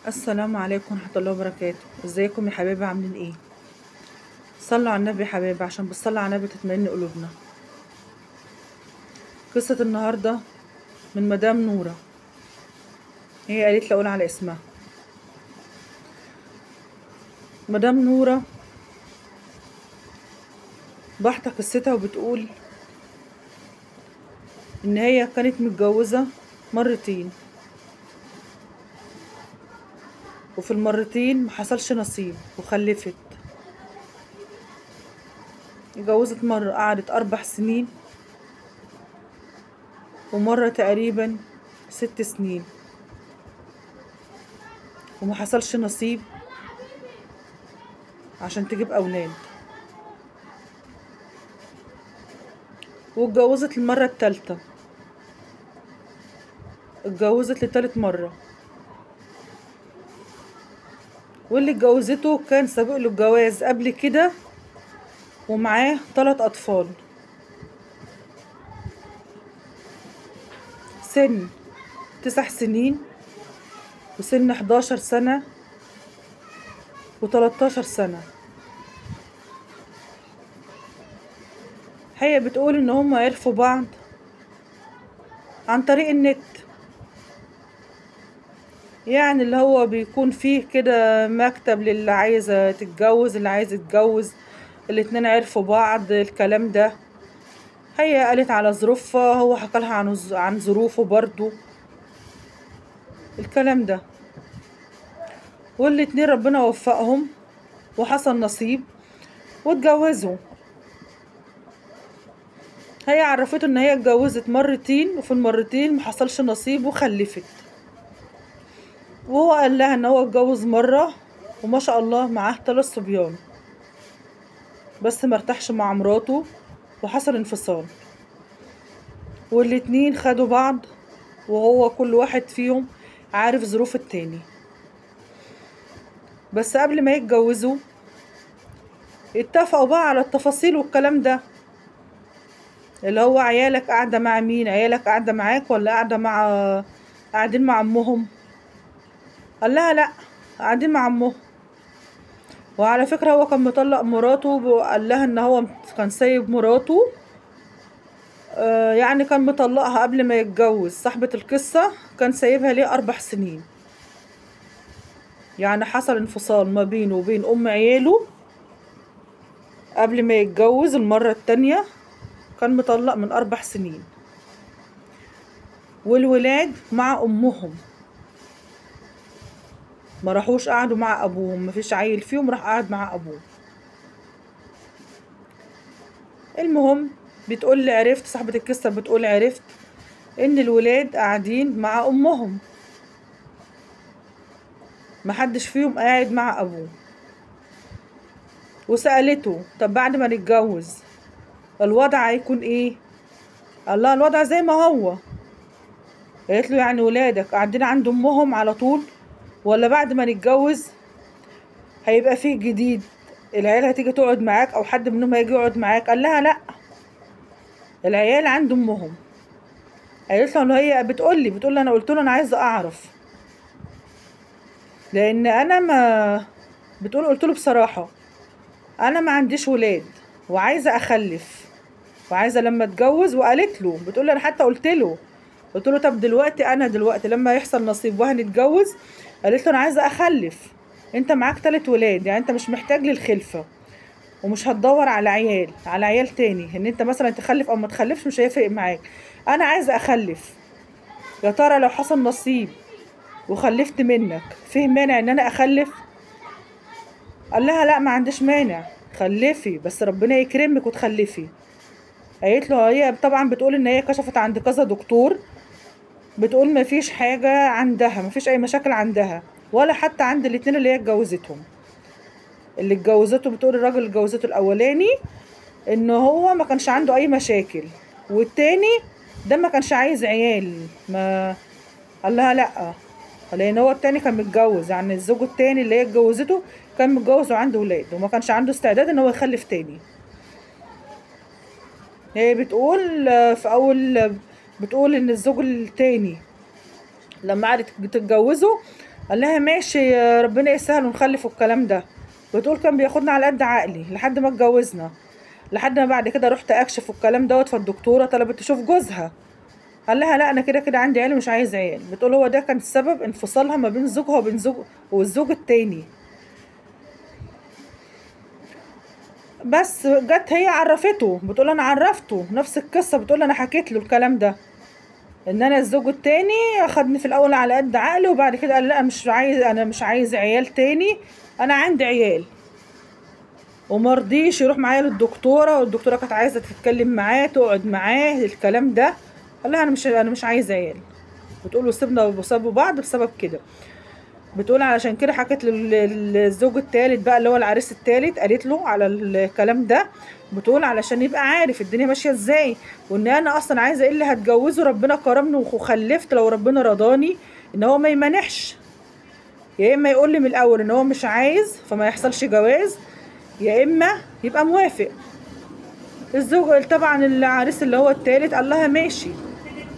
السلام عليكم ورحمة الله وبركاته. ازيكم يا حبايبي، عاملين ايه؟ صلوا على النبي يا حبايبي، عشان بالصلاة على النبي تطمئن قلوبنا. قصة النهاردة من مدام نورة، هي قالت لي اقول على اسمها. مدام نورة بحثت قصتها وبتقول ان هي كانت متجوزة مرتين، وفي المرتين محصلش نصيب وخلفت. اتجوزت مرة قعدت 4 سنين، ومرة تقريبا 6 سنين، ومحصلش نصيب عشان تجيب اولاد. واتجوزت المرة التالتة، اتجوزت لتالت مرة، واللي اتجوزته كان سابق له الجواز قبل كده ومعاه 3 أطفال، سن 9 سنين وسن 11 سنة و13 سنة. هي بتقول ان هم عرفوا بعض عن طريق النت، يعني اللي هو بيكون فيه كده مكتب للي عايزة تتجوز، اللي عايز يتجوز، الاتنين عرفوا بعض الكلام ده. هي قالت على ظروفها، هو حكالها عن ظروفه برضو الكلام ده، والاتنين ربنا وفقهم وحصل نصيب واتجوزوا. هي عرفته ان هي اتجوزت مرتين، وفي المرتين محصلش نصيب وخلفت. وهو قال لها ان هو اتجوز مرة وما شاء الله معاه 3 صبيان، بس مرتاحش مع مراته وحصل انفصال، والاتنين خدوا بعض، وهو كل واحد فيهم عارف ظروف التاني. بس قبل ما يتجوزوا اتفقوا بقى على التفاصيل والكلام ده، اللي هو عيالك قاعدة مع مين، عيالك قاعدة معاك ولا قاعدين مع امهم. قال لها لا، قاعدين مع امهم. وعلى فكرة هو كان مطلق مراته، وقال لها ان هو كان سايب مراته، يعني كان مطلقها قبل ما يتجوز. صاحبة القصة كان سايبها ليه 4 سنين، يعني حصل انفصال ما بينه وبين ام عياله قبل ما يتجوز المرة التانية. كان مطلق من 4 سنين، والولاد مع امهم، ما راحوش قعدوا مع ابوهم، ما فيش عيل فيهم راح قعد مع ابوه. المهم بتقول لي عرفت، صاحبة القصة بتقول عرفت ان الولاد قاعدين مع امهم، ما حدش فيهم قاعد مع ابوه. وسألته طب بعد ما نتجوز الوضع هيكون ايه؟ قال لها الوضع زي ما هو. قالت له يعني ولادك قاعدين عند امهم على طول، ولا بعد ما نتجوز هيبقى فيه جديد، العيال هتيجي تقعد معاك او حد منهم هيجي يقعد معاك؟ قال لها لا، العيال عند امهم. قالت له ان هي بتقول لي انا قلت له انا عايزه اعرف، لان انا ما قلت له بصراحه انا ما عنديش ولاد وعايزه اخلف وعايزه لما اتجوز. وقالت له بتقول لي انا حتى قلت له طب دلوقتي لما يحصل نصيب وهنتجوز، قالت له انا عايزه اخلف، انت معاك 3 ولاد، يعني انت مش محتاج للخلفه ومش هتدور على عيال تاني، ان انت مثلا تخلف او ما تخلفش مش هيفرق معاك. انا عايزه اخلف، يا ترى لو حصل نصيب وخلفت منك فيه مانع ان انا اخلف؟ قال لها لا، ما عنديش مانع، خلفي بس ربنا يكرمك وتخلفي. قالت له هي طبعا بتقول ان هي كشفت عند كذا دكتور، بتقول ما فيش حاجه عندها، ما فيش اي مشاكل عندها، ولا حتى عند الاتنين اللي هي اتجوزتهم. اللي اتجوزته بتقول الراجل اللي اتجوزته الاولاني ان هو ما كانش عنده اي مشاكل، والتاني ده ما كانش عايز عيال. ما قال لها لا، لان هو التاني كان متجوز، يعني الزوج التاني اللي هي اتجوزته كان متجوز وعنده ولاد، وما كانش عنده استعداد ان هو يخلف تاني. هي بتقول بتقول ان الزوج التاني لما قعدت تتجوزه قال لها ماشي ربنا يسهل ونخلف والكلام ده. بتقول كان بياخدنا على قد عقلي لحد ما اتجوزنا، لحد ما بعد كده رحت اكشف والكلام دوت، فالدكتوره طلبت تشوف جوزها. قال لها لا انا كده كده عندي عيال مش عايز عيال. بتقول هو ده كان سبب انفصالها ما بين زوجها وبين والزوج التاني. بس جت هي عرفته، بتقول انا عرفته نفس القصه، بتقول انا حكيت له الكلام ده، ان انا الزوج التاني اخدني في الاول على قد عقلي، وبعد كده قال لا مش عايز، انا مش عايز عيال تاني، انا عندي عيال. ومرضيش يروح معايا للدكتوره، والدكتوره كانت عايزه تتكلم معاه تقعد معاه الكلام ده. قال لها انا مش عايز عيال. بتقول وسيبنا وسابوا بعض بسبب كده. بتقول علشان كده حكت للزوج التالت بقى اللي هو العريس التالت، قالت له على الكلام ده. بتقول علشان يبقى عارف الدنيا ماشيه ازاي، وان انا اصلا عايزه ايه اللي هتجوزه، ربنا كرمني وخلفت لو ربنا رضاني، ان هو ما يمانحش. يا اما يقول لي من الاول ان هو مش عايز فما يحصلش جواز، يا اما يبقى موافق. الزوج طبعا العريس اللي هو التالت قال لها ماشي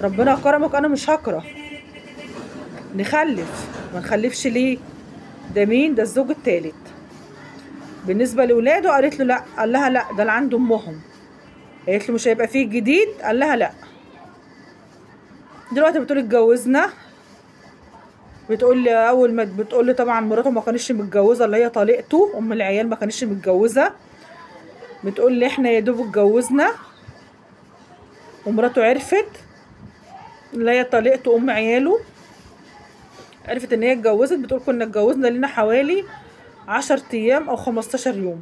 ربنا كرمك انا مش هكره نخلف. ما نخلفش ليه؟ ده مين؟ ده الزوج التالت. بالنسبه لاولاده قالت له لا، قال لها لا ده اللي عند امهم. قالت له مش هيبقى فيه جديد، قال لها لا. دلوقتي بتقول اتجوزنا. بتقول لي اول ما بتقول لي طبعا مراته ما كانتش متجوزه، اللي هي طليقته ام العيال ما كانتش متجوزه. بتقول لي احنا يا دوب اتجوزنا ومراته عرفت، اللي هي طليقته ام عياله عرفت ان هي اتجوزت. بتقول كنا اتجوزنا لنا حوالي 10 ايام او 15 يوم.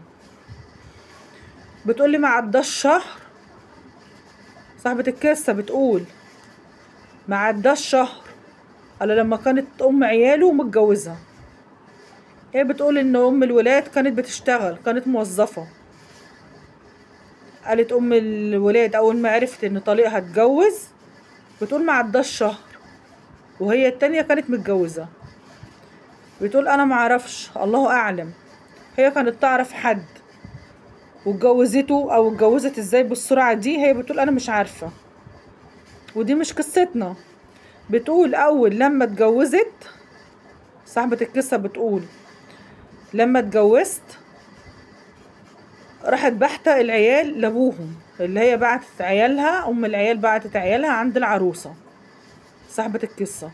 بتقول لي ما عداش شهر، صاحبة القصة بتقول ما عداش شهر الا لما كانت ام عياله متجوزة. هي بتقول ان ام الولاد كانت بتشتغل، كانت موظفة. قالت ام الولاد اول ما عرفت ان طليقها اتجوز، بتقول ما عداش شهر وهي التانية كانت متجوزة. بتقول انا معرفش، الله اعلم هي كانت تعرف حد واتجوزته او اتجوزت ازاي بالسرعة دي. هي بتقول انا مش عارفة، ودي مش قصتنا. بتقول اول لما اتجوزت، صاحبة القصة بتقول لما اتجوزت راحت بحتة العيال لابوهم، اللي هي بعتت عيالها، ام العيال بعتت عيالها عند العروسة صاحبة القصة.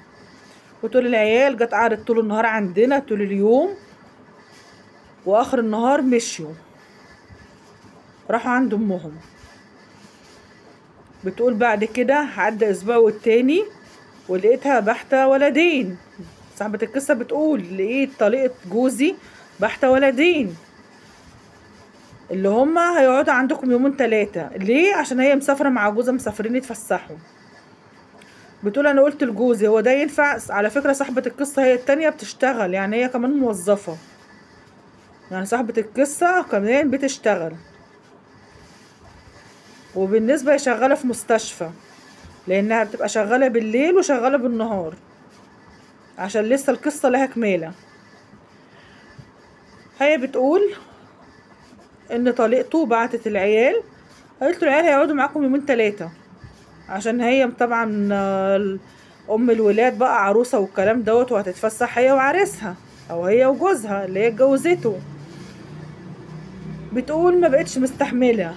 وتقول العيال جت قعدت طول النهار عندنا طول اليوم، واخر النهار مشيوا راحوا عند امهم. بتقول بعد كده عدى اسبوع والتاني ولقيتها بحتة ولدين. صاحبة القصة بتقول لقيت طليقة جوزي بحتة ولدين اللي هما هيقعدوا عندكم يومين 3. ليه؟ عشان هي مسافرة مع جوزها، مسافرين يتفسحوا. بتقول انا قلت لجوزي هو ده ينفع؟ على فكرة صاحبة القصة هي التانية بتشتغل، يعني هي كمان موظفة، يعني صاحبة القصة كمان بتشتغل. وبالنسبة هي شغالة في مستشفى، لانها بتبقى شغالة بالليل وشغالة بالنهار، عشان لسه القصة لها كمالة. هي بتقول ان طليقته بعتت العيال، قالت له العيال هيقعدوا معاكم يومين 3، عشان هي طبعا ام الولاد بقى عروسة والكلام دوت، وهتتفسح هي وعريسها او هي وجوزها اللي هي اتجوزته. بتقول ما بقتش مستحملة.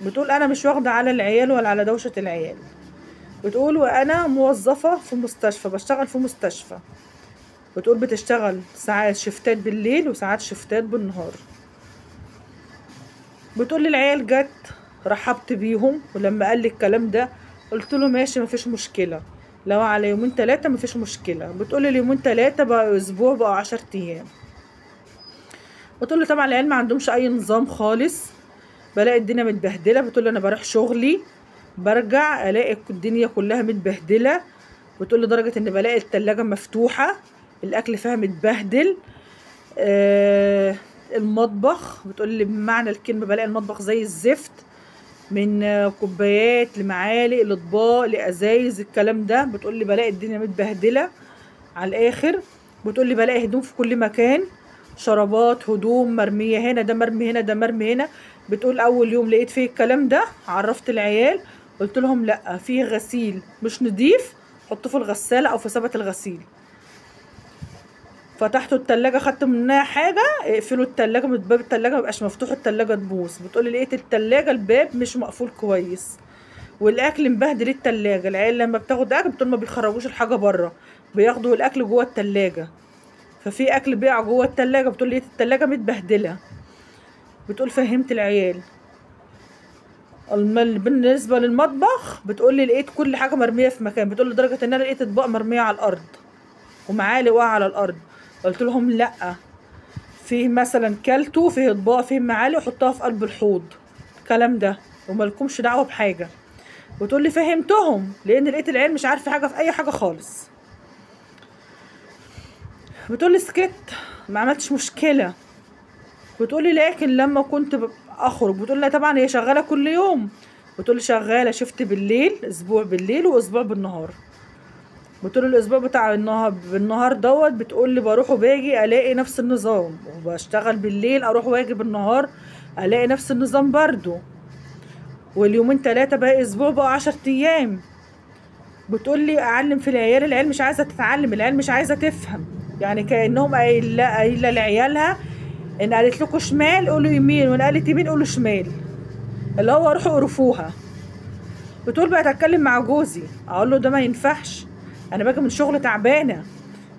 بتقول انا مش واخدة على العيال ولا على دوشة العيال. بتقول وانا موظفة في مستشفى، بشتغل في مستشفى. بتقول بتشتغل ساعات شفتات بالليل وساعات شفتات بالنهار. بتقول لي العيال جت رحبت بيهم، ولما قال لي الكلام ده قلت له ماشي مفيش مشكلة، لو على يومين 3 مفيش مشكلة. بتقول لي اليومين 3 بقى اسبوع بقى 10 ايام. بتقول لي طبعا العيال ما عندهمش اي نظام خالص، بلاقي الدنيا متبهدلة. بتقول لي انا بروح شغلي برجع الاقي الدنيا كلها متبهدلة. بتقول لدرجة ان بلاقي التلاجة مفتوحة الاكل فيها متبهدل. المطبخ بتقول لي بمعنى الكلمة بلاقي المطبخ زي الزفت، من كوبايات لمعالق لاطباق لازايز الكلام ده. بتقول لي بلاقي الدنيا متبهدلة على الاخر. بتقول لي بلاقي هدوم في كل مكان، شرابات هدوم مرمية هنا، ده مرمي هنا، ده مرمي هنا. بتقول اول يوم لقيت فيه الكلام ده عرفت العيال، قلت لهم لا فيه غسيل مش نضيف حطوه في الغسالة او في سبت الغسيل. فتحتوا التلاجة خدتوا منها حاجة، اقفلوا التلاجة، باب التلاجة ميبقاش مفتوح التلاجة تبوظ. بتقولي لقيت التلاجة الباب مش مقفول كويس والاكل مبهدل التلاجة. العيال لما بتاخد اكل بتقول ما بيخرجوش الحاجة بره، بياخدوا الاكل جوه التلاجة، ففي اكل بيقع جوه التلاجة. بتقول لقيت التلاجة متبهدلة. بتقول فهمت العيال. بالنسبة للمطبخ بتقولي لقيت كل حاجة مرمية في مكان. بتقول لدرجة ان انا لقيت اطباق مرمية على الارض ومعالق واقعة على الارض. قلت لهم لا، فيه مثلا كلتو، فيه اطباق، فيه معالق، حطها في قلب الحوض، الكلام ده ومالكمش دعوة بحاجة. بتقولي فهمتهم لان لقيت العيال مش عارفة حاجة في اي حاجة خالص. بتقولي سكت، ما عملتش مشكلة. بتقولي لكن لما كنت اخرج، بتقولي طبعا هي شغالة كل يوم. بتقولي شغالة شفت بالليل، اسبوع بالليل واسبوع بالنهار. بتقولي الاسبوع بتاع بالنهار دوت، بتقولي بروح وباجي الاقي نفس النظام، وبشتغل بالليل اروح واجي بالنهار الاقي نفس النظام برضو. واليومين 3 بقى اسبوع بقى 10 ايام. بتقولي اعلم في العيال، العيال مش عايزة تتعلم، العيال مش عايزة تفهم. يعني كأنهم قايلة لعيالها ان قالت لكم شمال قولوا يمين، وان قالت يمين قولوا شمال، اللي هو روحوا قرفوها. بتقول بقى اتكلم مع جوزي اقول له ده ما ينفعش، انا باجي من شغل تعبانه،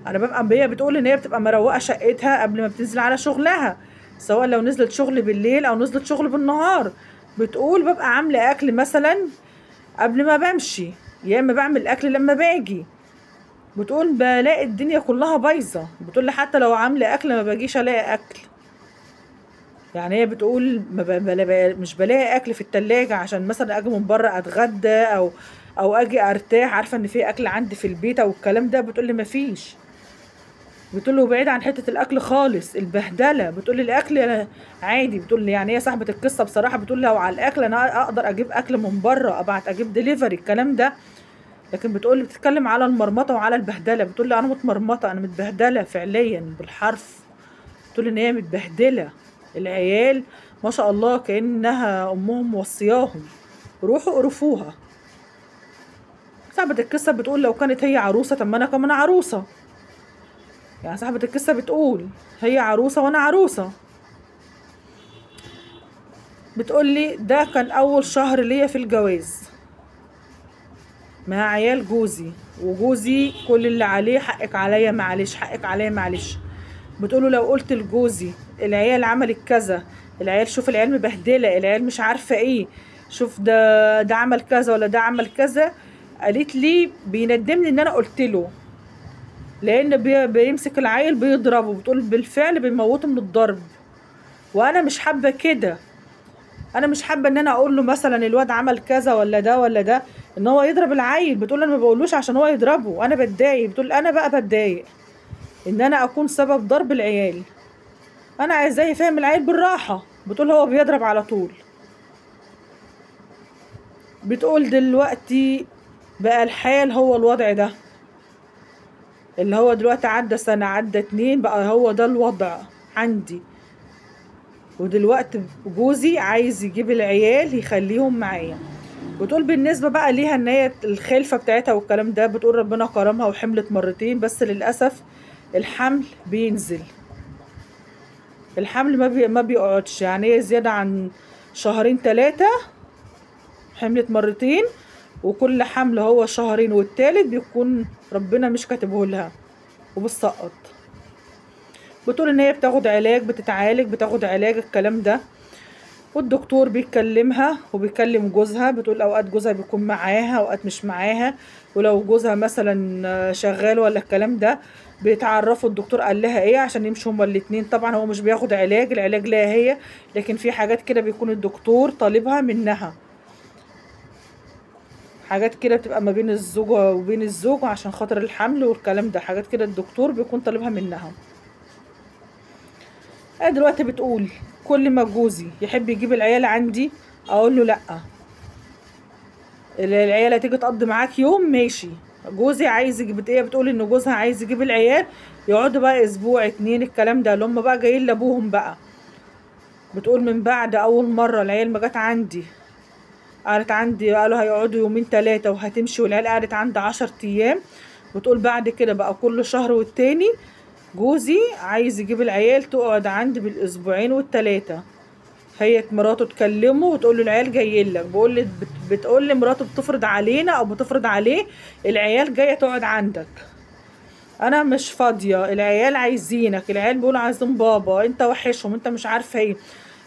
انا ببقى هي بتقول ان هي بتبقى مروقه شقتها قبل ما بتنزل على شغلها، سواء لو نزلت شغل بالليل او نزلت شغل بالنهار. بتقول ببقى عامله اكل مثلا قبل ما بمشي، يا اما بعمل اكل لما باجي. بتقول بلاقي الدنيا كلها بايظه. بتقول لي حتى لو عامله اكل ما باجيش الاقي اكل. يعني هي بتقول مش بلاقي اكل في التلاجة عشان مثلا اجي من بره اتغدى او اجي ارتاح، عارفه ان في اكل عندي في البيت او الكلام ده. بتقول لي مفيش. بتقول له بعيد عن حته الاكل خالص، البهدله. بتقول لي الاكل انا عادي. بتقول لي يعني هي صاحبه القصه بصراحه، بتقول لو على الاكل انا اقدر اجيب اكل من بره، ابعت اجيب ديليفري الكلام ده. لكن بتقول لي بتتكلم على المرمطه وعلى البهدله. بتقول لي انا متمرمطه، انا متبهدله فعليا بالحرف. بتقول ان هي متبهدله. العيال ما شاء الله كأنها امهم موصياهم روحوا قرفوها. صاحبة القصة بتقول لو كانت هي عروسة طب ما انا كمان عروسة. يعني صاحبة القصة بتقول هي عروسة وانا عروسة. بتقول لي ده كان اول شهر ليا في الجواز مع عيال جوزي، وجوزي كل اللي عليه حقك عليا معلش، حقك عليا معلش. بتقوله لو قلت لجوزي العيال عملت كذا، العيال شوف العيال مبهدله، العيال مش عارفه ايه، شوف ده عمل كذا ولا ده عمل كذا، قالت لي بيندمني ان انا قلت له، لان بيمسك العيل بيضربه. بتقول بالفعل بيموته من الضرب، وانا مش حابه كده. انا مش حابه ان انا اقول له مثلا الواد عمل كذا ولا ده ولا ده ان هو يضرب العيل. بتقول انا ما بقولوش عشان هو يضربه، انا بتضايق. بتقول انا بقى بتضايق ان انا اكون سبب ضرب العيال، انا عايزاه يفهم العيل بالراحه. بتقول هو بيضرب على طول. بتقول دلوقتي بقى الحال هو الوضع ده، اللي هو دلوقتي عدى سنه عدى 2 بقى هو ده الوضع عندي. ودلوقتي جوزي عايز يجيب العيال يخليهم معايا. بتقول بالنسبه بقى ليها ان هي الخلفه بتاعتها والكلام ده، بتقول ربنا كرمها وحملت مرتين، بس للاسف الحمل بينزل، الحمل ما بيقعدش. يعني هي زياده عن 2-3 حملت مرتين، وكل حمل هو 2 والتالت بيكون ربنا مش كاتبه لها وبتسقط. بتقول ان هي بتاخد علاج، بتتعالج، بتاخد علاج الكلام ده، والدكتور بيكلمها وبيكلم جوزها. بتقول اوقات جوزها بيكون معاها اوقات مش معاها، ولو جوزها مثلا شغال ولا الكلام ده بيتعرفوا الدكتور قال لها ايه عشان يمشوا هما الاتنين. طبعا هو مش بياخد علاج، العلاج لها هي، لكن في حاجات كده بيكون الدكتور طالبها منها، حاجات كده بتبقى ما بين الزوجة وبين الزوج عشان خاطر الحمل والكلام ده، حاجات كده الدكتور بيكون طالبها منها. دلوقتي بتقول كل ما جوزي يحب يجيب العيال عندي اقول له لا، العيال هتيجي تقضي معاك يوم ماشي. جوزي عايز يجيب ايه، بتقول ان جوزها عايز يجيب العيال يقعدوا بقى اسبوع 2 الكلام ده، اللي هم بقى جايين لابوهم بقى. بتقول من بعد اول مره العيال ما جت عندي قعدت عندي، قالوا هيقعدوا 2-3 وهتمشي، والعيال قعدت عندي 10 ايام. بتقول بعد كده بقى كل شهر والتاني جوزي عايز يجيب العيال تقعد عندي بالاسبوعين والتلاتة. هي مراته تكلمه وتقول له العيال جايين لك. بتقول لي مراته بتفرض علينا او بتفرض عليه العيال جايه تقعد عندك. انا مش فاضيه، العيال عايزينك، العيال بيقولوا عايزين بابا، انت وحشهم، انت مش عارفه ايه،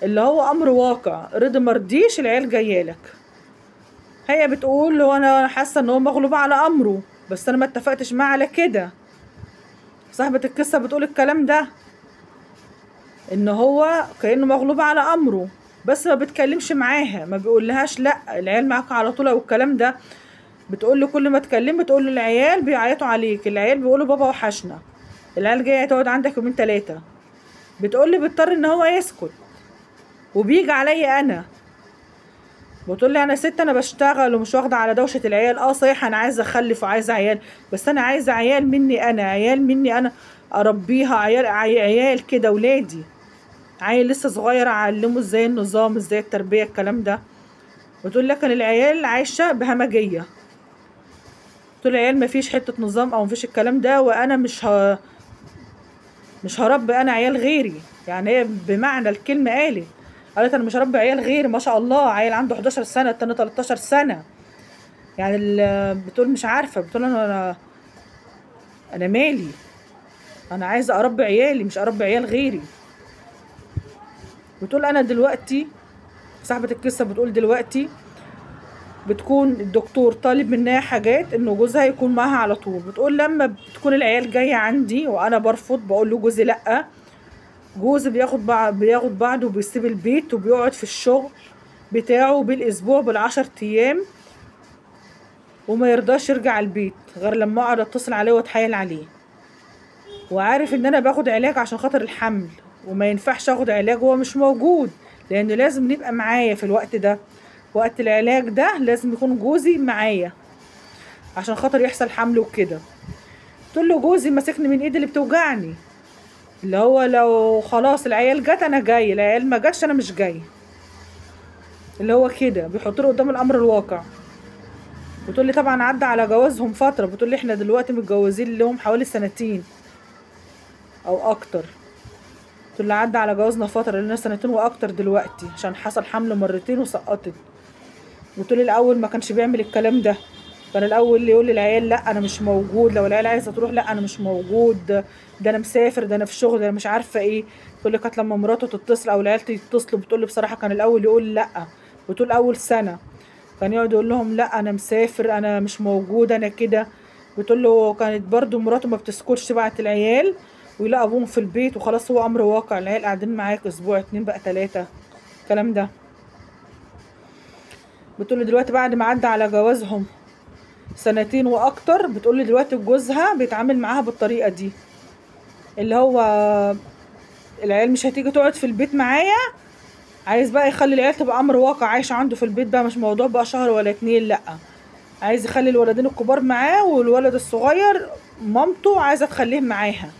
اللي هو امر واقع. رضي مرضيش العيال جايه لك. هي بتقول له انا حاسه ان هو مغلوب على امره، بس انا ما اتفقتش معاه على كده. صاحبه القصه بتقول الكلام ده، ان هو كأنه مغلوب على امره، بس ما بتكلمش معاها، ما بيقولهاش لا العيال معاك على طول والكلام ده. بتقول له كل ما تكلم بتقول له العيال بيعيطوا عليك، العيال بيقولوا بابا وحشنا، العيال جايه تقعد عندك يومين تلاتة. بتقول لي بيضطر ان هو يسكت وبيجي عليا انا. بتقول لي انا ست، انا بشتغل ومش واخده على دوشه العيال. اه صحيح انا عايزه اخلف وعايزه عيال، بس انا عايزه عيال مني انا، عيال مني انا اربيها، عيال كده ولادي. عيل لسه صغير اعلمه ازاي النظام، ازاي التربيه، الكلام ده. بتقول لك انا العيال عايشه بهمجيه. تقول العيال مفيش حته نظام او مفيش الكلام ده، وانا مش هربي انا عيال غيري. يعني هي بمعنى الكلمه قالت انا مش هربي عيال غيري. ما شاء الله عيل عنده 11 سنه، التاني 13 سنه. يعني بتقول مش عارفه، بتقول انا مالي، انا عايزه اربي عيالي مش اربي عيال غيري. بتقول انا دلوقتي، صاحبه القصه بتقول دلوقتي بتكون الدكتور طالب منها حاجات انه جوزها يكون معاها على طول. بتقول لما بتكون العيال جايه عندي وانا برفض، بقول له جوزي لا، جوزي بياخد بعضه وبيسيب البيت وبيقعد في الشغل بتاعه بالاسبوع بال10 ايام، وما يرضاش يرجع البيت غير لما اقعد اتصل عليه واتحايل عليه. وعارف ان انا باخد علاج عشان خاطر الحمل، وما ينفعش اخد علاج وهو مش موجود، لانه لازم نبقى معايا في الوقت ده. وقت العلاج ده لازم يكون جوزي معايا عشان خاطر يحصل حمل وكده. تقول له جوزي ماسكني من ايدي اللي بتوجعني، اللي هو لو خلاص العيال جت انا جاي، العيال ما جاتش انا مش جاي، اللي هو كده بيحط له قدام الامر الواقع. بتقول لي طبعا عدى على جوازهم فتره. بتقول لي احنا دلوقتي متجوزين لهم حوالي سنتين او اكتر. تقول لي عدى على جوازنا فتره، لنا سنتين واكتر دلوقتي، عشان حصل حمل مرتين وسقطت. بتقول لي الاول ما كانش بيعمل الكلام ده، كان الاول يقول لي العيال لا انا مش موجود، لو العيال عايزه تروح لا انا مش موجود، ده انا مسافر، ده انا في الشغل، ده انا مش عارفه ايه. تقول لي كانت لما مراته تتصل او العيال يتصلوا، بتقول لي بصراحه كان الاول يقول لا. بتقول اول سنه كان يقعد يقول لهم لا انا مسافر، انا مش موجود، انا كده. بتقول له كانت برضو مراته ما بتسكتش، تبعت العيال ويلاقوا ابوهم في البيت وخلاص، هو امر واقع، العيال قاعدين معاك اسبوع اتنين بقى تلاتة، الكلام ده. بتقول لي دلوقتي بعد ما عدى على جوازهم سنتين واكتر، بتقول لي دلوقتي جوزها بيتعامل معاها بالطريقه دي، اللي هو العيال مش هتيجي تقعد في البيت معايا، عايز بقى يخلي العيال تبقى امر واقع عايشه عنده في البيت بقى، مش موضوع بقى شهر ولا اتنين، لا، عايز يخلي الولدين الكبار معاه والولد الصغير مامته عايزه تخليهم معاها،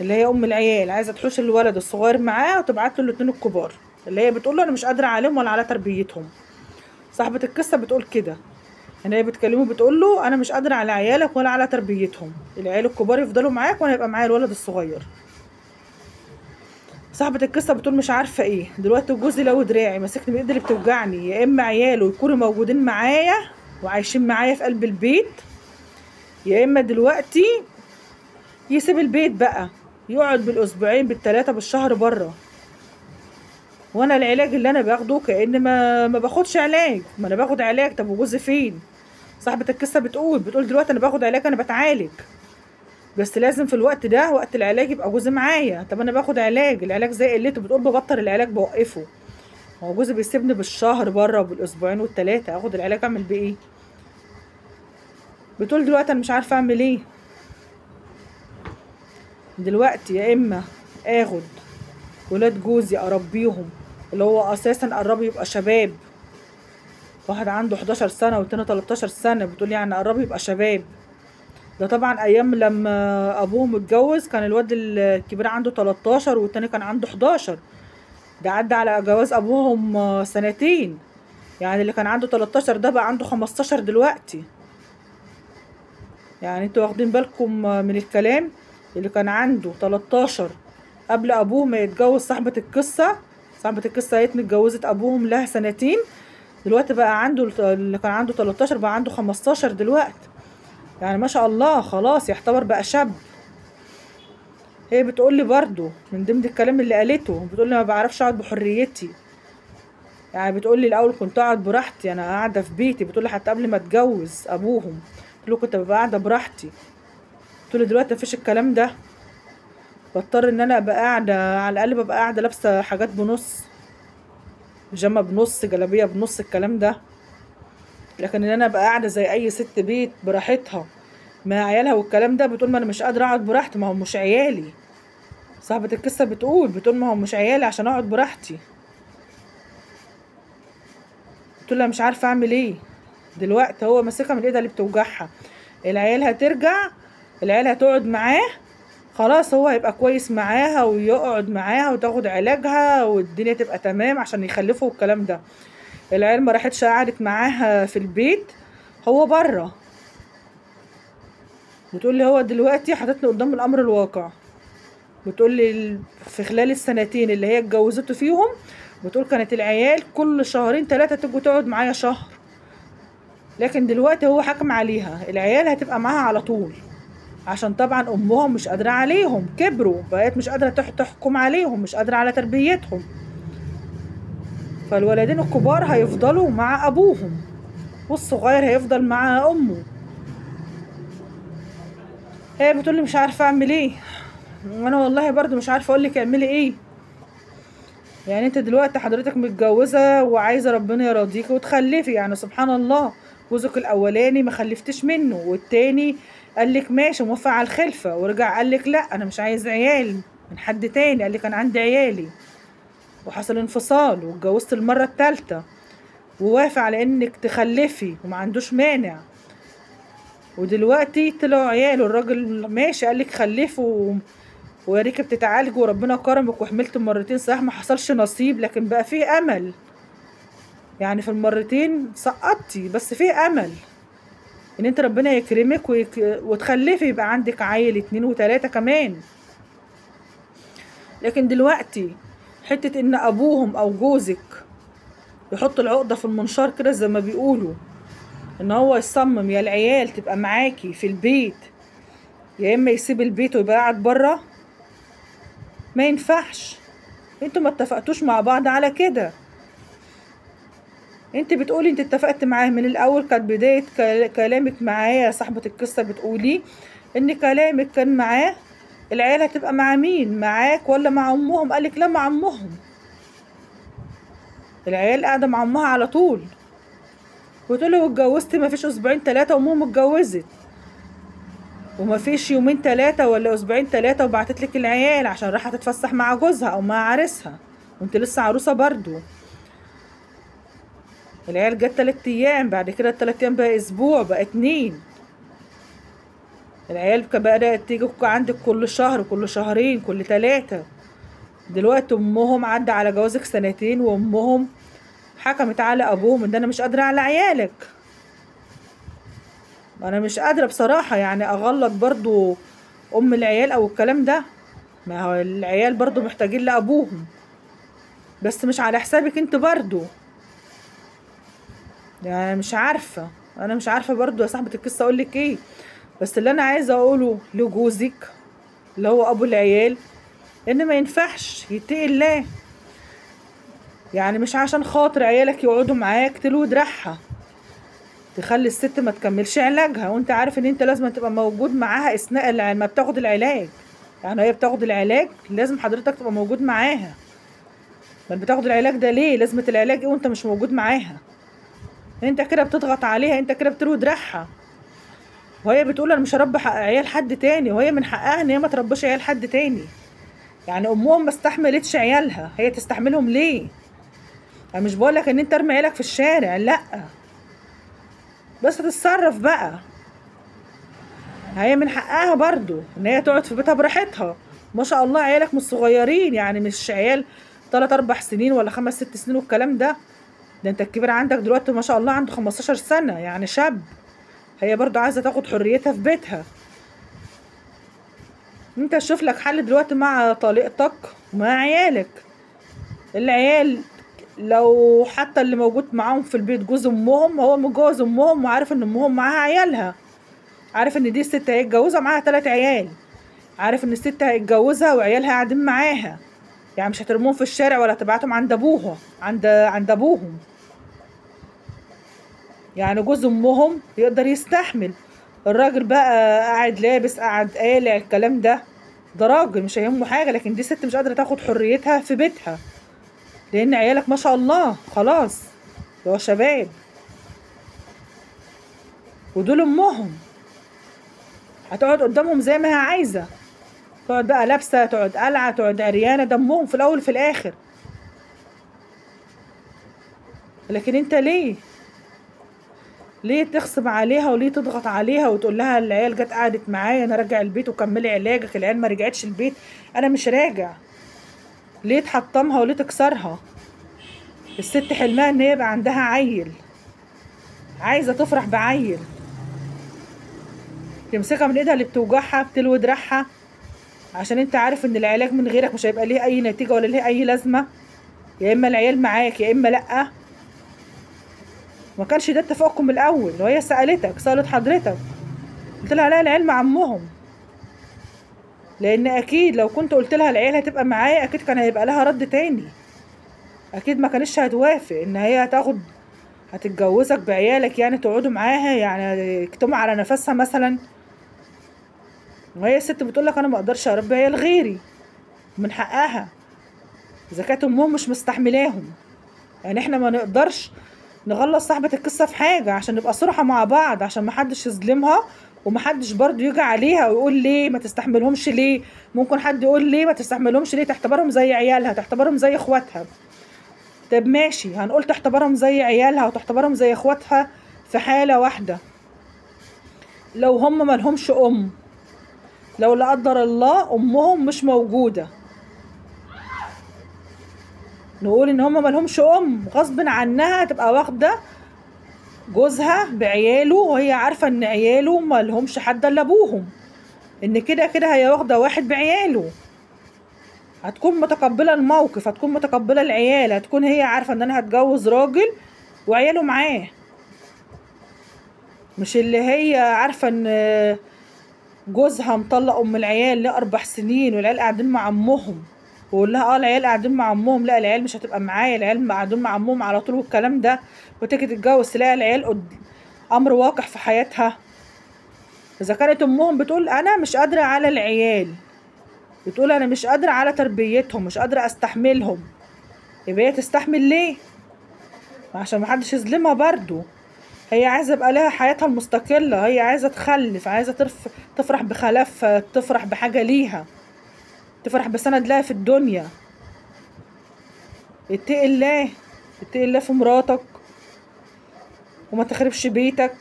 اللي هي ام العيال عايزه تحوش الولد الصغير معاه وتبعت له الاتنين الكبار، اللي هي بتقول له انا مش قادره عليهم ولا على تربيتهم. صاحبه القصه بتقول كده، ان هي بتكلمه بتقول له انا مش قادره على عيالك ولا على تربيتهم، العيال الكبار يفضلوا معاك وانا يبقى معايا الولد الصغير. صاحبه القصه بتقول مش عارفه ايه دلوقتي، جوزي لو دراعي ماسكني من ايدي اللي بتوجعني، يا اما عياله يكونوا موجودين معايا وعايشين معايا في قلب البيت، يا اما دلوقتي يسيب البيت بقى يقعد بالاسبوعين بالثلاثه بالشهر بره. وانا العلاج اللي انا باخده كأن ما باخدش علاج، ما انا باخد علاج. طب وجوزي فين؟ صاحبه القصه بتقول دلوقتي انا باخد علاج، انا بتعالج، بس لازم في الوقت ده وقت العلاج يبقى جوزي معايا. طب انا باخد علاج، العلاج زي قلته، بتقول ببطل العلاج بوقفه. هو جوزي بيسيبني بالشهر بره وبالاسبوعين والثلاثه، اخد العلاج اعمل بيه ايه؟ بتقول دلوقتي انا مش عارفه اعمل ايه دلوقتي، يا اما اخد ولاد جوزي اربيهم، اللي هو اساسا قرب يبقى شباب، واحد عنده 11 سنه والتاني 13 سنه، بتقول يعني قرب يبقى شباب. ده طبعا ايام لما ابوهم اتجوز كان الواد الكبير عنده 13 والتاني كان عنده 11، ده عدى على جواز ابوهم سنتين، يعني اللي كان عنده 13 ده بقى عنده 15 دلوقتي. يعني انتوا واخدين بالكم من الكلام؟ اللي كان عنده 13 قبل ابوه ما يتجوز صاحبة القصة. صاحبة القصة هي اتجوزت ابوهم لها سنتين، دلوقتي بقى عنده اللي كان عنده 13 بقى عنده 15 دلوقتي، يعني ما شاء الله خلاص يعتبر بقى شاب. هي بتقول لي برضو من ضمن الكلام اللي قالته، بتقول لي ما بعرفش اقعد بحريتي، يعني بتقول لي الاول كنت اقعد براحتي، انا قاعده في بيتي، بتقول لي حتى قبل ما اتجوز ابوهم قلت له كنت ببقى قاعده براحتي، قلت له دلوقتي مفيش الكلام ده، بضطر ان انا ابقى قاعده، على الاقل ببقى قاعده لابسه حاجات بنص، بيجامه بنص، جلابيه بنص، الكلام ده. لكن ان انا ابقى قاعده زي اي ست بيت براحتها مع عيالها والكلام ده، بتقول ما انا مش قادره اقعد براحتي، ما هو مش عيالي. صاحبة القصة بتقول ما هو مش عيالي عشان اقعد براحتي. قلت لها مش عارفة اعمل ايه دلوقتي، هو ماسكها من ايدها اللي بتوجعها، العيال هترجع، العيال هتقعد معاه، خلاص هو هيبقى كويس معاها ويقعد معاها وتاخد علاجها والدنيا تبقى تمام عشان يخلفوا والكلام ده. العيال ما راحتش قعدت معاها في البيت، هو بره. بتقول لي هو دلوقتي حاططني قدام الامر الواقع، بتقول لي في خلال السنتين اللي هي اتجوزته فيهم، بتقول كانت العيال كل شهرين 3 تيجي تقعد معايا شهر، لكن دلوقتي هو حكم عليها العيال هتبقى معاها على طول، عشان طبعا امهم مش قادره عليهم، كبروا بقت مش قادره تحكم عليهم، مش قادره على تربيتهم، فالولدين الكبار هيفضلوا مع ابوهم والصغير هيفضل مع امه. هي بتقولي مش عارفه اعمل ايه، وانا والله برضو مش عارفه اقولك اعملي ايه. يعني انت دلوقتي حضرتك متجوزه وعايزه ربنا يرضيكي وتخلفي، يعني سبحان الله، جوزك الاولاني ما خلفتش منه، والتاني قالك ماشي موافق على الخلفه، ورجع قالك لا انا مش عايز عيال من حد تاني، قالك انا عندي عيالي، وحصل انفصال واتجوزت المره الثالثه، ووافق على انك تخلفي وما عندوش مانع، ودلوقتي طلعوا عيال والراجل ماشي قالك خلفوا وياريكي بتتعالجوا وربنا كرمك وحملت مرتين، صح ما حصلش نصيب لكن بقى فيه امل، يعني في المرتين سقطتي بس فيه امل ان انت ربنا يكرمك وتخلفي يبقى عندك عيل 2 و3 كمان. لكن دلوقتي حتة ان ابوهم او جوزك يحط العقدة في المنشار كده زي ما بيقولوا، ان هو يصمم يا العيال تبقى معاكي في البيت يا اما يسيب البيت ويبقى قاعد بره، ما ينفعش، انتوا ما اتفقتوش مع بعض على كده. انت بتقولي انت اتفقت معاه من الاول، كانت بداية كلامك معاه يا صاحبة القصة بتقولي ان كلامك كان معاه العيال هتبقى مع مين، معاك ولا مع امهم؟ قالك لا مع امهم، العيال قاعدة مع امها على طول. وتقولي واتجوزتي ما فيش اسبوعين 3 امهم اتجوزت، وما فيش يومين 3 ولا اسبوعين 3 وبعتتلك العيال عشان رايحة تتفسح مع جوزها او مع عريسها وانت لسه عروسة برضو. العيال جت 3 ايام، بعد كده ال3 ايام بقى اسبوع، بقى 2. العيال بدأت تيجي عندك كل شهر، كل شهرين، كل 3. دلوقتي امهم عدى على جوازك 2 سنين وامهم حكمت على ابوهم ان انا مش قادرة على عيالك. انا مش قادرة بصراحة يعني اغلط برضو ام العيال او الكلام ده، ما هو العيال برضو محتاجين لابوهم، بس مش على حسابك انت برضو. يعني انا مش عارفة برضو يا صاحبة القصة اقولك ايه، بس اللي انا عايزة اقوله لجوزك اللي هو ابو العيال ان ما ينفعش، يتقي الله، يعني مش عشان خاطر عيالك يقعدوا معاك تلو دراعها تخلي الست ما تكملش علاجها، وانت عارف ان انت لازم تبقى موجود معاها اثناء ما بتاخد العلاج، يعني هي بتاخد العلاج لازم حضرتك تبقى موجود معاها. ما بتاخد العلاج ده ليه؟ لازمة العلاج ايه وانت مش موجود معاها؟ انت كده بتضغط عليها، انت كده بتلو دراعها، وهي بتقول انا مش هربي عيال حد تاني، وهي من حقها ان هي ما تربيش عيال حد تاني. يعني امهم ما استحملتش عيالها، هي تستحملهم ليه؟ انا مش بقولك ان انت ارمي عيالك في الشارع، لا، بس تتصرف بقى. هي من حقها برضو ان هي تقعد في بيتها براحتها، ما شاء الله عيالك مش صغيرين، يعني مش عيال 3 4 سنين ولا 5 6 سنين والكلام ده انت الكبير عندك دلوقتي ما شاء الله عنده 15 سنة، يعني شاب. هي برضو عايزة تاخد حريتها في بيتها، انت شوف لك حل دلوقتي مع طليقتك ومع عيالك. العيال لو حتى اللي موجود معاهم في البيت جوز امهم، هو متجوز امهم وعارف ان امهم معاها عيالها، عارف ان دي الست هيتجوزها معاها 3 عيال، عارف ان الست هيتجوزها وعيالها قاعدين معاها، يعني مش هترموهم في الشارع ولا تبعتهم عند ابوها عند ابوهم. يعني جوز امهم يقدر يستحمل. الراجل بقى قاعد لابس قاعد قالع الكلام ده راجل مش هيهمه حاجه، لكن دي ست مش قادره تاخد حريتها في بيتها، لان عيالك ما شاء الله خلاص هو شباب ودول امهم، هتقعد قدامهم زي ما هي عايزه، تقعد بقى لابسه، تقعد قلعه، تقعد عريانه، دمهم في الاول وفي الاخر. لكن انت ليه تغصب عليها وليه تضغط عليها وتقول لها العيال جت قعدت معايا انا راجع البيت وكملي علاجك، العيال ما رجعتش البيت انا مش راجع؟ ليه تحطمها وليه تكسرها؟ الست حلمها ان هي يبقى عندها عيل، عايزه تفرح بعيل، تمسكها من ايدها اللي بتوجعها بتلوي دراعها عشان انت عارف ان العلاج من غيرك مش هيبقى ليه اي نتيجه ولا ليه اي لازمه، يا اما العيال معاك يا اما لا. ما كانش ده اتفاقكم من الاول، وهي سالت حضرتك قلت لها لا العيال مع امهم، لان اكيد لو كنت قلت لها العيال هتبقى معايا اكيد كان هيبقى لها رد تاني، اكيد ما كانش هتوافق ان هي هتتجوزك بعيالك، يعني تقعدوا معاها، يعني يكتموا على نفسها مثلا. وهي الست بتقول لك انا ما اقدرش اربي عيال غيري، من حقها اذا كانت امهم مش مستحملاهم. يعني احنا ما نقدرش نغلط صاحبة القصة في حاجة عشان نبقى صراحة مع بعض، عشان محدش يظلمها ومحدش برضو يجي عليها ويقول ليه ما تستحملهمش ليه. ممكن حد يقول ليه ما تستحملهمش ليه، تعتبرهم زي عيالها، تعتبرهم زي اخواتها. طب ماشي، هنقول تعتبرهم زي عيالها وتعتبرهم زي اخواتها في حالة واحدة، لو هم ملهمش لو لا قدر الله امهم مش موجودة، نقول ان هم ملهمش غصب عنها تبقى واخدة جوزها بعياله وهي عارفة ان عياله ملهمش حد الا ابوهم، ان كده كده هي واخدة واحد بعياله، هتكون متقبلة الموقف، هتكون متقبلة العيال، هتكون هي عارفة ان انا هتجوز راجل وعياله معاه، مش اللي هي عارفة ان جوزها مطلق ام العيال ل4 سنين والعيال قاعدين مع امهم، ويقول لها العيال قاعدين مع امهم، لا العيال مش هتبقى معايا، العيال قاعدين مع امهم على طول والكلام ده، وتيجي تتجوز تلاقي العيال امر واقع في حياتها. اذا كانت امهم بتقول انا مش قادره على العيال، بتقول انا مش قادره على تربيتهم، مش قادره استحملهم، يبقى هي تستحمل ليه؟ عشان محدش يظلمها برضو. هي عايزه يبقى لها حياتها المستقله، هي عايزه تخلف، عايزه تفرح بخلفها، تفرح بحاجه ليها، تفرح بسند لها في الدنيا. اتقي الله، اتقي الله في مراتك وما تخربش بيتك،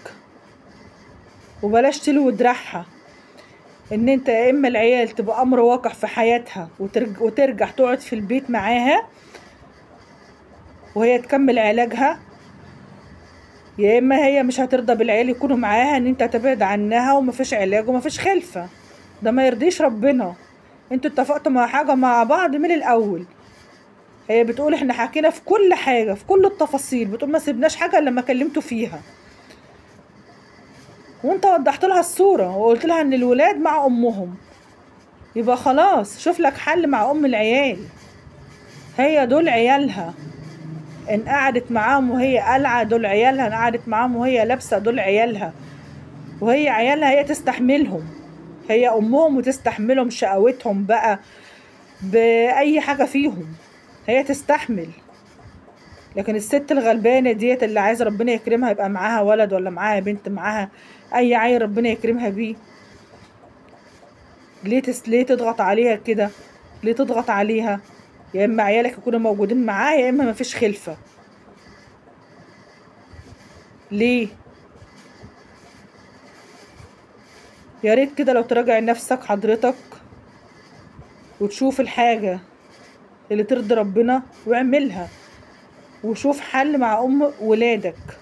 وبلاش تلوي دراعها ان انت يا اما العيال تبقى امر واقع في حياتها وترجع تقعد في البيت معاها وهي تكمل علاجها، يا اما هي مش هترضى بالعيال يكونوا معاها ان انت تبعد عنها ومفيش علاج ومفيش خلفة. ده ما يرضيش ربنا. انتوا اتفقتوا مع حاجة مع بعض من الاول. هي بتقول احنا حكينا في كل حاجة في كل التفاصيل، بتقول ما سيبناش حاجة الا لما كلمتوا فيها، وانت وضحت لها الصورة وقلت لها ان الولاد مع امهم، يبقى خلاص شوف لك حل مع ام العيال، هي دول عيالها، ان قعدت معاهم وهي قلعة دول عيالها، ان قعدت معاهم وهي لابسة دول عيالها، وهي عيالها هي تستحملهم، هي امهم وتستحملهم شقاوتهم بقى باي حاجة فيهم، هي تستحمل. لكن الست الغلبانة ديت اللي عايزة ربنا يكرمها يبقى معاها ولد ولا معاها بنت، معاها اي عيل ربنا يكرمها بيه، ليه تضغط عليها كده؟ ليه تضغط عليها؟ يا اما عيالك يكونوا موجودين معاها يا اما مفيش خلفة. ليه؟ يا ريت كده لو تراجع نفسك حضرتك وتشوف الحاجة اللي ترضي ربنا واعملها، وشوف حل مع ام ولادك.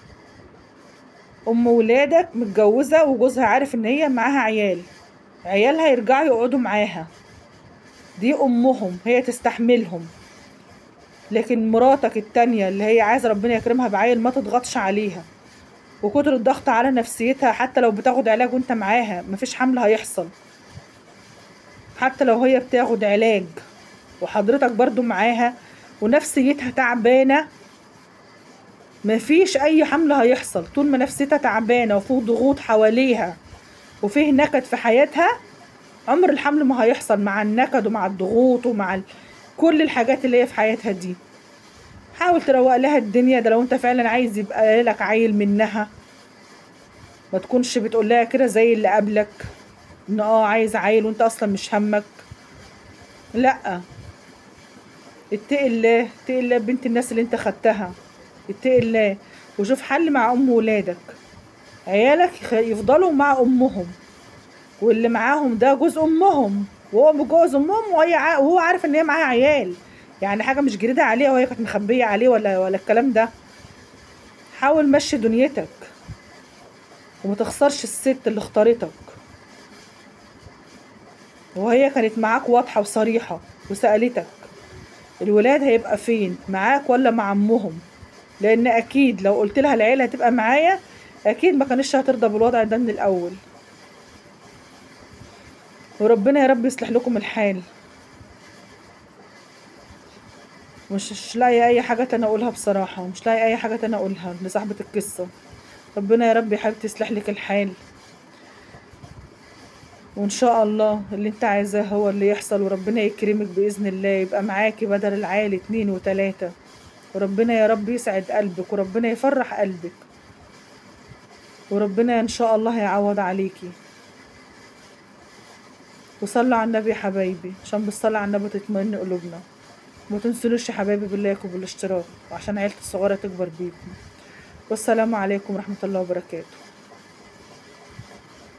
ام ولادك متجوزة وجوزها عارف ان هي معاها عيال، عيالها يرجعوا يقعدوا معاها، دي امهم هي تستحملهم. لكن مراتك التانية اللي هي عايزة ربنا يكرمها بعيل ما تضغطش عليها، وكتر الضغط على نفسيتها حتى لو بتاخد علاج وانت معاها مفيش حمل هيحصل. حتى لو هي بتاخد علاج وحضرتك برضو معاها ونفسيتها تعبانة، مفيش اي حمل هيحصل. طول ما نفسيتها تعبانة وفيه ضغوط حواليها وفيه نكد في حياتها، عمر الحمل ما هيحصل، مع النكد ومع الضغوط ومع كل الحاجات اللي هي في حياتها دي. حاول تروق لها الدنيا، ده لو انت فعلا عايز يبقى لك عيل منها. ما تكونش بتقول لها كده زي اللي قبلك ان عايز عيل وانت اصلا مش همك. لا، اتقي الله، اتقي الله بنت الناس اللي انت خدتها. اتقي الله وشوف حل مع ام ولادك. عيالك يفضلوا مع امهم، واللي معاهم ده جوز امهم، وهو متجوز امهم وهو عارف ان هي معاها عيال. يعني حاجه مش جديده عليه وهي كانت مخبيه عليه ولا الكلام ده. حاول مشي دنيتك وما تخسرش الست اللي اختارتك، وهي كانت معاك واضحه وصريحه وسالتك الولاد هيبقى فين، معاك ولا مع امهم؟ لان اكيد لو قلت لها العيله هتبقى معايا اكيد ما كانتش هترضى بالوضع ده من الاول. وربنا يا رب يصلح لكم الحال. مش لاقي اي حاجه تانية اقولها بصراحه، ومش لاقي اي حاجه تانية اقولها لصاحبه القصه. ربنا يا رب يا حبيبتي يصلح لك الحال، وان شاء الله اللي انت عايزاه هو اللي يحصل، وربنا يكرمك باذن الله، يبقى معاكي بدل العيال 2 و3. وربنا يا رب يسعد قلبك، وربنا يفرح قلبك، وربنا ان شاء الله هيعوض عليكي. وصلوا على النبي يا حبايبي، عشان بالصلاة على النبي تطمئن قلوبنا. ما تنسونوش يا حبايبي باللايك وبالاشتراك، وعشان عيلتي الصغيرة تكبر بيكم. والسلام عليكم ورحمة الله وبركاته.